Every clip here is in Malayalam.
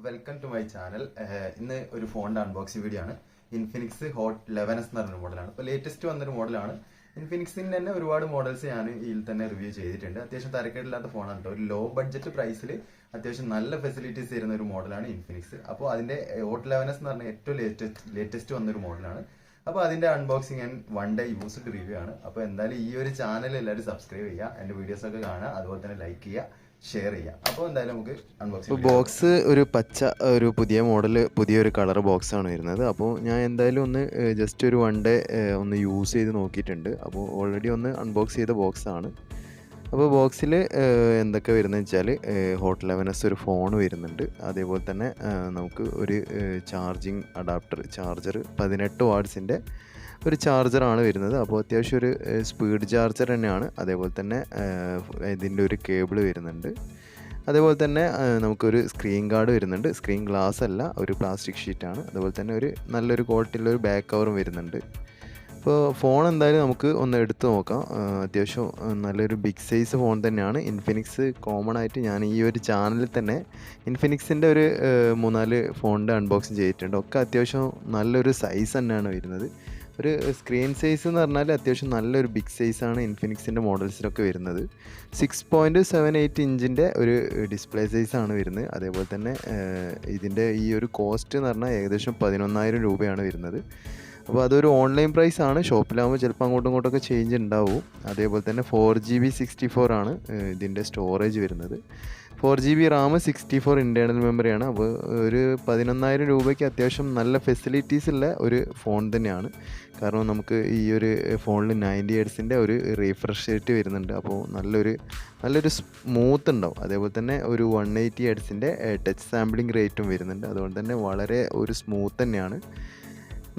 Welcome to my channel. ഇന്ന് ഒരു ഫോണിന്റെ അൺബോക്സിംഗ് വീഡിയോ ആണ്. ഇൻഫിനിക്സ് ഹോട്ട് 11s എന്ന് പറഞ്ഞൊരു മോഡലാണ്. ഇപ്പോൾ ലേറ്റസ്റ്റ് വന്നൊരു മോഡലാണ്. ഇൻഫിനിക്സിന്റെ തന്നെ ഒരുപാട് മോഡൽസ് ഞാൻ ഇതിൽ തന്നെ റിവ്യൂ ചെയ്തിട്ടുണ്ട്. അത്യാവശ്യം തരക്കേടില്ലാത്ത ഫോണാണ് കേട്ടോ. ഒരു ലോ ബഡ്ജറ്റ് പ്രൈസിൽ അത്യാവശ്യം നല്ല ഫെസിലിറ്റീസ് തരുന്ന ഒരു മോഡലാണ് ഇൻഫിനിക്സ്. അപ്പോൾ അതിന്റെ ഹോട്ട് 11s എന്ന് പറഞ്ഞ ഏറ്റവും ലേറ്റസ്റ്റ് വന്നൊരു മോഡലാണ്. അപ്പോൾ അതിന്റെ unboxing and one day used review ആണ്. അപ്പോൾ എന്തായാലും ഈ ഒരു ചാനൽ എല്ലാവരും സബ്സ്ക്രൈബ് ചെയ്യുക, എന്റെ വീഡിയോസ് ഒക്കെ കാണുക, അതുപോലെ തന്നെ ലൈക്ക് ചെയ്യുക, ഷെയർ ചെയ്യാം. അപ്പോൾ എന്തായാലും നമുക്ക് അൺബോക്സിംഗ്. ബോക്സ് ഒരു പച്ച ഒരു പുതിയ മോഡൽ പുതിയൊരു കളർ ബോക്സാണ് വരുന്നത്. അപ്പോൾ ഞാൻ എന്തായാലും ഒന്ന് ജസ്റ്റ് ഒരു വൺ ഡേ ഒന്ന് യൂസ് ചെയ്ത് നോക്കിയിട്ടുണ്ട്. അപ്പോൾ ഓൾറെഡി ഒന്ന് അൺബോക്സ് ചെയ്ത ബോക്സാണ്. അപ്പോൾ ബോക്സിൽ എന്തൊക്കെ വരുന്നതെന്ന് വെച്ചാൽ ഹോട്ട് 11s ഒരു ഫോൺ വരുന്നുണ്ട്. അതേപോലെ തന്നെ നമുക്ക് ഒരു ചാർജിങ് അഡാപ്റ്റർ ചാർജർ 18 വാട്ട്സിൻ്റെ ഒരു ചാർജറാണ് വരുന്നത്. അപ്പോൾ അത്യാവശ്യം ഒരു സ്പീഡ് ചാർജർ തന്നെയാണ്. അതേപോലെ തന്നെ ഇതിൻ്റെ ഒരു കേബിൾ വരുന്നുണ്ട്. അതേപോലെ തന്നെ നമുക്കൊരു സ്ക്രീൻ ഗാർഡ് വരുന്നുണ്ട്. സ്ക്രീൻ ഗ്ലാസ് അല്ല, ഒരു പ്ലാസ്റ്റിക് ഷീറ്റാണ്. അതുപോലെ തന്നെ ഒരു നല്ലൊരു ക്വാളിറ്റിയുള്ളൊരു ബാക്ക് കവറും വരുന്നുണ്ട്. അപ്പോൾ ഫോൺ എന്തായാലും നമുക്ക് ഒന്ന് എടുത്ത് നോക്കാം. അത്യാവശ്യം നല്ലൊരു ബിഗ് സൈസ് ഫോൺ തന്നെയാണ്. ഇൻഫിനിക്സ് കോമൺ ആയിട്ട് ഞാൻ ഈ ഒരു ചാനലിൽ തന്നെ ഇൻഫിനിക്സിൻ്റെ ഒരു 3-4 ഫോണിൻ്റെ അൺബോക്സിങ് ചെയ്തിട്ടുണ്ട്. ഒക്കെ അത്യാവശ്യം നല്ലൊരു സൈസ് തന്നെയാണ് വരുന്നത്. ഒരു സ്ക്രീൻ സൈസ് എന്ന് പറഞ്ഞാൽ അത്യാവശ്യം നല്ലൊരു ബിഗ് സൈസാണ് ഇൻഫിനിക്സിൻ്റെ മോഡൽസിലൊക്കെ വരുന്നത്. 6.78 ഇഞ്ചിൻ്റെ ഒരു ഡിസ്പ്ലേ സൈസാണ് വരുന്നത്. അതേപോലെ തന്നെ ഇതിൻ്റെ ഈ ഒരു കോസ്റ്റ് എന്ന് പറഞ്ഞാൽ ഏകദേശം 11,000 രൂപയാണ് വരുന്നത്. അപ്പോൾ അതൊരു ഓൺലൈൻ പ്രൈസ് ആണ്. ഷോപ്പിലാകുമ്പോൾ ചിലപ്പോൾ അങ്ങോട്ടും ഇങ്ങോട്ടൊക്കെ ചേഞ്ച് ഉണ്ടാവും. അതേപോലെ തന്നെ 4GB 64 ആണ് ഇതിൻ്റെ സ്റ്റോറേജ് വരുന്നത്. 4GB Ram, 64 internal മെമ്മറിയാണ്. അപ്പോൾ ഒരു 11,000 രൂപയ്ക്ക് അത്യാവശ്യം നല്ല ഫെസിലിറ്റീസ് ഉള്ള ഒരു ഫോൺ തന്നെയാണ്. കാരണം നമുക്ക് ഈ ഒരു ഫോണിൽ 90 ഹെർട്സിൻ്റെ ഒരു റീഫ്രഷ് റേറ്റ് വരുന്നുണ്ട്. അപ്പോൾ നല്ലൊരു സ്മൂത്ത് ഉണ്ടാവും. അതേപോലെ തന്നെ ഒരു 180 ഹെർട്സിൻ്റെ ടച്ച് സാമ്പിളിംഗ് റേറ്റും വരുന്നുണ്ട്. അതുകൊണ്ട് തന്നെ വളരെ ഒരു സ്മൂത്ത് തന്നെയാണ്.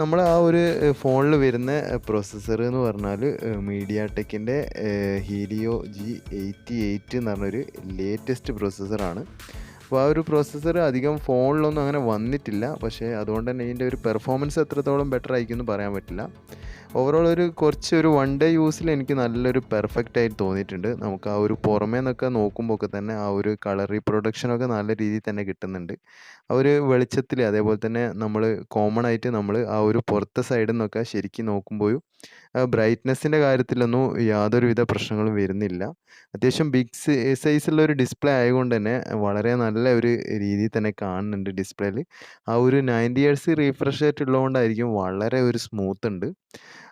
നമ്മൾ ആ ഒരു ഫോണിൽ വരുന്ന പ്രോസസ്സർ എന്ന് പറഞ്ഞാൽ മീഡിയ ടെക്കിൻ്റെ ഹീലിയോ G88 എന്ന് പറഞ്ഞൊരു ലേറ്റസ്റ്റ് പ്രോസസ്സറാണ്. അപ്പോൾ ആ ഒരു പ്രോസസ്സർ അധികം ഫോണിലൊന്നും അങ്ങനെ വന്നിട്ടില്ല. പക്ഷേ അതുകൊണ്ട് തന്നെ ഇതിൻ്റെ ഒരു പെർഫോമൻസ് എത്രത്തോളം ബെറ്റർ ആയിരിക്കുമെന്ന് പറയാൻ പറ്റില്ല. ഓവറോൾ ഒരു വൺ ഡേ യൂസിൽ എനിക്ക് നല്ലൊരു പെർഫെക്റ്റ് ആയിട്ട് തോന്നിയിട്ടുണ്ട്. നമുക്ക് ആ ഒരു പുറമേ നിന്നൊക്കെ നോക്കുമ്പോൾ ഒക്കെ തന്നെ ആ ഒരു കളർ റീപ്രൊഡക്ഷനൊക്കെ നല്ല രീതിയിൽ തന്നെ കിട്ടുന്നുണ്ട്. ആ ഒരു വെളിച്ചത്തിൽ അതേപോലെ തന്നെ നമ്മൾ കോമൺ ആയിട്ട് നമ്മൾ ആ ഒരു പുറത്തെ സൈഡിൽ നിന്നൊക്കെ ശരിക്കും നോക്കുമ്പോഴും ബ്രൈറ്റ്നെസ്സിൻ്റെ കാര്യത്തിലൊന്നും യാതൊരുവിധ പ്രശ്നങ്ങളും വരുന്നില്ല. അത്യാവശ്യം ബിഗ് സൈസുള്ള ഒരു ഡിസ്പ്ലേ ആയതുകൊണ്ട് തന്നെ വളരെ നല്ല ഒരു രീതിയിൽ തന്നെ കാണുന്നുണ്ട് ഡിസ്പ്ലേയിൽ. ആ ഒരു 90 ഹെർട്സ് റീഫ്രഷ് റേറ്റ് ഉള്ളതുകൊണ്ടായിരിക്കും വളരെ ഒരു സ്മൂത്ത് ഉണ്ട്.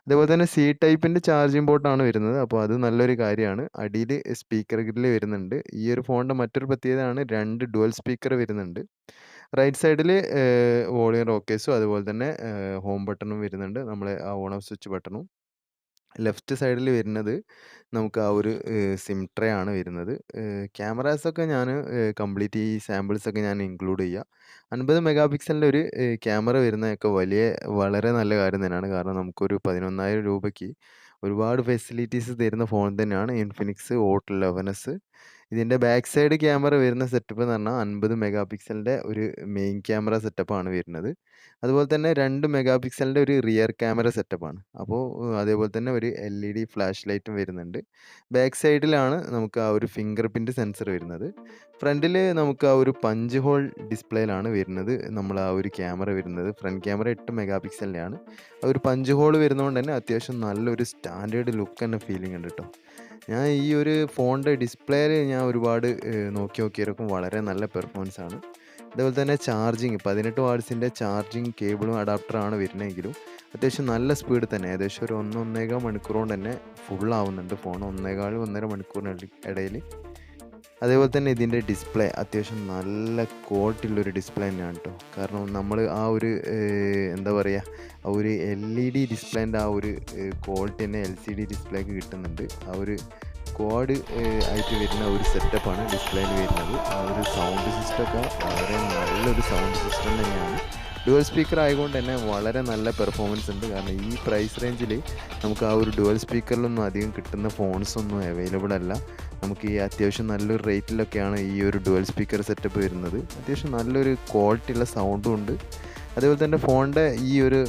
അതേപോലെ തന്നെ C ടൈപ്പിൻ്റെ ചാർജിങ് പോർട്ടാണ് വരുന്നത്. അപ്പോൾ അത് നല്ലൊരു കാര്യമാണ്. അടിയിൽ സ്പീക്കർ ഗ്രില്ല് വരുന്നുണ്ട്. ഈ ഒരു ഫോണിൻ്റെ മറ്റൊരു പ്രത്യേകതയാണ് 2 ഡുവൽ സ്പീക്കർ വരുന്നുണ്ട്. റൈറ്റ് സൈഡിൽ വോളിയം റോക്കേഴ്സും അതുപോലെ തന്നെ ഹോം ബട്ടണും വരുന്നുണ്ട്, നമ്മളെ ആ ഓൺ ഓഫ് സ്വിച്ച് ബട്ടണും. ലെഫ്റ്റ് സൈഡിൽ വരുന്നത് നമുക്ക് ആ ഒരു സിം ട്രേ ആണ് വരുന്നത്. ക്യാമറാസൊക്കെ ഞാൻ കംപ്ലീറ്റ് ഈ സാമ്പിൾസൊക്കെ ഞാൻ ഇൻക്ലൂഡ് ചെയ്യുക. 50 മെഗാ പിക്സലിൻ്റെ ഒരു ക്യാമറ വരുന്നതൊക്കെ വളരെ നല്ല കാര്യം തന്നെയാണ്. കാരണം നമുക്കൊരു 11,000 രൂപയ്ക്ക് ഒരുപാട് ഫെസിലിറ്റീസ് തരുന്ന ഫോൺ തന്നെയാണ് ഇൻഫിനിക്സ് ഹോട്ട് 11s. ഇതിൻ്റെ ബാക്ക് സൈഡ് ക്യാമറ വരുന്ന സെറ്റപ്പ് എന്ന് പറഞ്ഞാൽ 50 മെഗാ പിക്സലിൻ്റെ ഒരു മെയിൻ ക്യാമറ സെറ്റപ്പാണ് വരുന്നത്. അതുപോലെ തന്നെ 2 മെഗാ പിക്സലിൻ്റെ ഒരു റിയർ ക്യാമറ സെറ്റപ്പാണ്. അപ്പോൾ അതേപോലെ തന്നെ ഒരു LED ഫ്ലാഷ് ലൈറ്റും വരുന്നുണ്ട്. ബാക്ക് സൈഡിലാണ് നമുക്ക് ആ ഒരു ഫിംഗർ പ്രിൻറ്റ് സെൻസർ വരുന്നത്. ഫ്രണ്ടിൽ നമുക്ക് ആ ഒരു പഞ്ച് ഹോൾ ഡിസ്പ്ലേയിലാണ് വരുന്നത് നമ്മൾ ആ ഒരു ക്യാമറ വരുന്നത്. ഫ്രണ്ട് ക്യാമറ 8 മെഗാ പിക്സലിൻ്റെയാണ്. ആ ഒരു പഞ്ച് ഹോൾ വരുന്നതുകൊണ്ട് തന്നെ അത്യാവശ്യം നല്ലൊരു സ്റ്റാൻഡേർഡ് ലുക്ക് തന്നെ ഫീലിംഗ് ഉണ്ട് കേട്ടോ. ഞാൻ ഈ ഒരു ഫോണിൻ്റെ ഡിസ്പ്ലേയിൽ ഞാൻ ഒരുപാട് നോക്കിയവർക്കും വളരെ നല്ല പെർഫോമൻസ് ആണ്. അതേപോലെ തന്നെ ചാർജിങ് 18 വാട്ട്സിൻ്റെ ചാർജിങ് കേബിളും അഡാപ്റ്ററാണ് വരുന്നതെങ്കിലും അത്യാവശ്യം നല്ല സ്പീഡ് തന്നെ ഏകദേശം ഒരു 1-1.25 മണിക്കൂർ കൊണ്ട് തന്നെ ഫുൾ ആവുന്നുണ്ട് ഫോൺ. 1.25-1.5 മണിക്കൂറിന് ഇടയിൽ. അതേപോലെ തന്നെ ഇതിൻ്റെ ഡിസ്പ്ലേ അത്യാവശ്യം നല്ല ക്വാളിറ്റി ഉള്ളൊരു ഡിസ്പ്ലേ തന്നെയാണ് കേട്ടോ. കാരണം നമ്മൾ ആ ഒരു എന്താ പറയുക, ആ ഒരു LED ഡിസ്പ്ലേൻ്റെ ആ ഒരു ക്വാളിറ്റി തന്നെ LCD ഡിസ്പ്ലേക്ക് കിട്ടുന്നുണ്ട്. ആ ഒരു ക്വാഡ് ആയിട്ട് വരുന്ന ഒരു സെറ്റപ്പാണ് ഡിസ്പ്ലേയിൽ വരുന്നത്. ആ ഒരു സൗണ്ട് സിസ്റ്റമൊക്കെ വളരെ നല്ലൊരു സൗണ്ട് സിസ്റ്റം തന്നെയാണ്. ഡുവൽ സ്പീക്കർ ആയതുകൊണ്ട് തന്നെ വളരെ നല്ല പെർഫോമൻസ് ഉണ്ട്. കാരണം ഈ പ്രൈസ് റേഞ്ചിൽ നമുക്ക് ആ ഒരു ഡുവൽ സ്പീക്കറിലൊന്നും അധികം കിട്ടുന്ന ഫോൺസൊന്നും അവൈലബിൾ അല്ല. നമുക്ക് ഈ അത്യാവശ്യം നല്ലൊരു റേറ്റിലൊക്കെയാണ് ഈ ഒരു ഡുവൽ സ്പീക്കർ സെറ്റപ്പ് വരുന്നത്. അത്യാവശ്യം നല്ലൊരു ക്വാളിറ്റി ഉള്ള സൗണ്ടും ഉണ്ട്. അതേപോലെ തന്നെ ഫോണിൻ്റെ ഈ ഒരു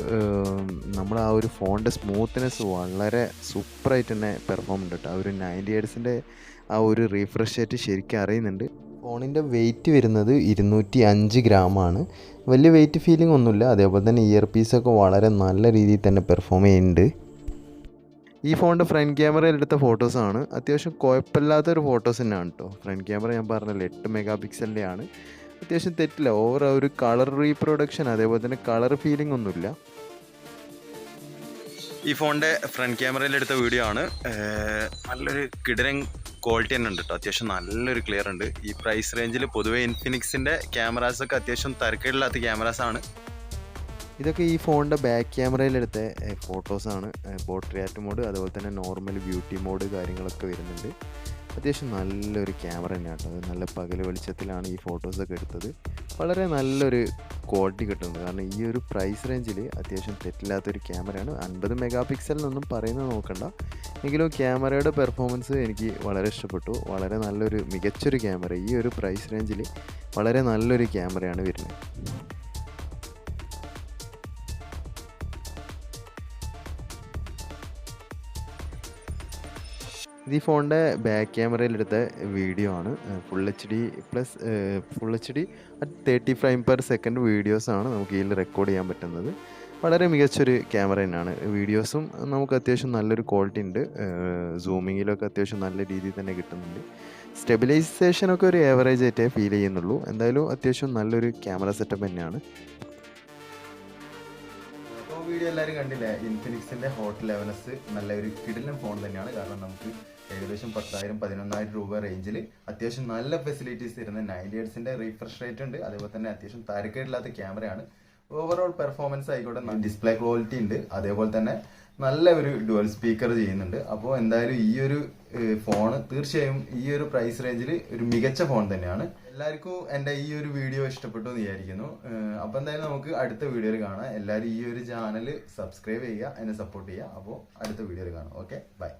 നമ്മൾ ആ ഒരു ഫോണിൻ്റെ സ്മൂത്ത്നെസ് വളരെ സൂപ്പറായിട്ട് തന്നെ പെർഫോം ഉണ്ട് കേട്ടോ. ആ ഒരു 90 ഹെർട്സിൻ്റെ ആ ഒരു റീഫ്രഷ് റേറ്റ് ശരിക്കും അറിയുന്നുണ്ട്. ഫോണിൻ്റെ വെയിറ്റ് വരുന്നത് 205 ഗ്രാമാണ്. വലിയ വെയിറ്റ് ഫീലിംഗ് ഒന്നുമില്ല. അതേപോലെ തന്നെ ഇയർ പീസൊക്കെ വളരെ നല്ല രീതിയിൽ തന്നെ പെർഫോം ചെയ്യുന്നുണ്ട്. ഈ ഫോണിൻ്റെ ഫ്രണ്ട് ക്യാമറയിൽ എടുത്ത ഫോട്ടോസാണ്. അത്യാവശ്യം കുഴപ്പമില്ലാത്തൊരു ഫോട്ടോസ് തന്നെയാണ് കേട്ടോ. ഫ്രണ്ട് ക്യാമറ ഞാൻ പറഞ്ഞല്ലോ 8 മെഗാ പിക്സലിൻ്റെ ആണ്. അത്യാവശ്യം തെറ്റില്ല. ഓവർ ഒരു കളർ റീപ്രൊഡക്ഷൻ അതേപോലെ തന്നെ കളർ ഫീലിംഗ് ഒന്നുമില്ല. ഈ ഫോണിൻ്റെ ഫ്രണ്ട് ക്യാമറയിൽ എടുത്ത വീഡിയോ ആണ്. നല്ലൊരു കിടിലൻ ക്വാളിറ്റി തന്നെ ഉണ്ട് കേട്ടോ. അത്യാവശ്യം നല്ലൊരു ക്ലിയർ ഉണ്ട്. ഈ പ്രൈസ് റേഞ്ചിൽ പൊതുവേ ഇൻഫിനിക്സിൻ്റെ ക്യാമറാസൊക്കെ അത്യാവശ്യം തരക്കേടില്ലാത്ത ക്യാമറാസാണ്. ഇതൊക്കെ ഈ ഫോണിൻ്റെ ബാക്ക് ക്യാമറയിലെടുത്ത ഫോട്ടോസാണ്. പോർട്രേറ്റ് മോഡ് അതുപോലെ തന്നെ നോർമൽ ബ്യൂട്ടി മോഡ് കാര്യങ്ങളൊക്കെ വരുന്നുണ്ട്. അത്യാവശ്യം നല്ലൊരു ക്യാമറ തന്നെയാണ് കേട്ടോ. അത് നല്ല പകൽ വെളിച്ചത്തിലാണ് ഈ ഫോട്ടോസൊക്കെ എടുത്തത്. വളരെ നല്ലൊരു ക്വാളിറ്റി കിട്ടുന്നുണ്ട്. കാരണം ഈ ഒരു പ്രൈസ് റേഞ്ചിൽ അത്യാവശ്യം തെറ്റില്ലാത്തൊരു ക്യാമറയാണ്. 50 മെഗാ പിക്സലിനൊന്നും പറയുന്നത് നോക്കണ്ട. എങ്കിലും ക്യാമറയുടെ പെർഫോമൻസ് എനിക്ക് വളരെ ഇഷ്ടപ്പെട്ടു. വളരെ നല്ലൊരു മികച്ചൊരു ക്യാമറ. ഈ ഒരു പ്രൈസ് റേഞ്ചിൽ വളരെ നല്ലൊരു ക്യാമറയാണ് വരുന്നത്. ഇത് ഈ ഫോണിൻ്റെ ബാക്ക് ക്യാമറയിലെടുത്ത വീഡിയോ ആണ്. Full HD at 30 frame per second വീഡിയോസാണ് നമുക്ക് ഇതിൽ റെക്കോർഡ് ചെയ്യാൻ പറ്റുന്നത്. വളരെ മികച്ചൊരു ക്യാമറ തന്നെയാണ്. വീഡിയോസും നമുക്ക് അത്യാവശ്യം നല്ലൊരു ക്വാളിറ്റി ഉണ്ട്. സൂമിങ്ങിലൊക്കെ അത്യാവശ്യം നല്ല രീതിയിൽ തന്നെ കിട്ടുന്നുണ്ട്. സ്റ്റെബിലൈസേഷനൊക്കെ ഒരു ഏവറേജ് ആയിട്ടേ ഫീൽ ചെയ്യുന്നുള്ളൂ. എന്തായാലും അത്യാവശ്യം നല്ലൊരു ക്യാമറ സെറ്റപ്പ് തന്നെയാണ്. അപ്പോൾ വീഡിയോ എല്ലാവരും കണ്ടില്ലേ? ഇൻഫിനിക്സിൻ്റെ ഹോട്ട് 11s നല്ലൊരു കിടിലൻ ഫോൺ തന്നെയാണ്. കാരണം നമുക്ക് ഏകദേശം 10,000-11,000 രൂപ റേഞ്ചിൽ അത്യാവശ്യം നല്ല ഫെസിലിറ്റീസ് തരുന്ന 90 ഹെർട്സിൻ്റെ റീഫ്രഷ് റേറ്റ് ഉണ്ട്. അതേപോലെ തന്നെ അത്യാവശ്യം തരക്കേടില്ലാത്ത ക്യാമറയാണ്. ഓവറോൾ പെർഫോമൻസ് ആയിക്കോട്ടെ, ഡിസ്പ്ലേ ക്വാളിറ്റി ഉണ്ട്. അതേപോലെ തന്നെ നല്ല ഒരു ഡുവൽ സ്പീക്കർ ചെയ്യുന്നുണ്ട്. അപ്പോൾ എന്തായാലും ഈ ഒരു ഫോൺ തീർച്ചയായും ഈ ഒരു പ്രൈസ് റേഞ്ചിൽ ഒരു മികച്ച ഫോൺ തന്നെയാണ്. എല്ലാവർക്കും എൻ്റെ ഈ ഒരു വീഡിയോ ഇഷ്ടപ്പെട്ടു എന്ന് വിചാരിക്കുന്നു. അപ്പോൾ എന്തായാലും നമുക്ക് അടുത്ത വീഡിയോയിൽ കാണാം. എല്ലാവരും ഈ ഒരു ചാനൽ സബ്സ്ക്രൈബ് ചെയ്യുക, എന്നെ സപ്പോർട്ട് ചെയ്യുക. അപ്പോൾ അടുത്ത വീഡിയോയിൽ കാണാം. Okay, by.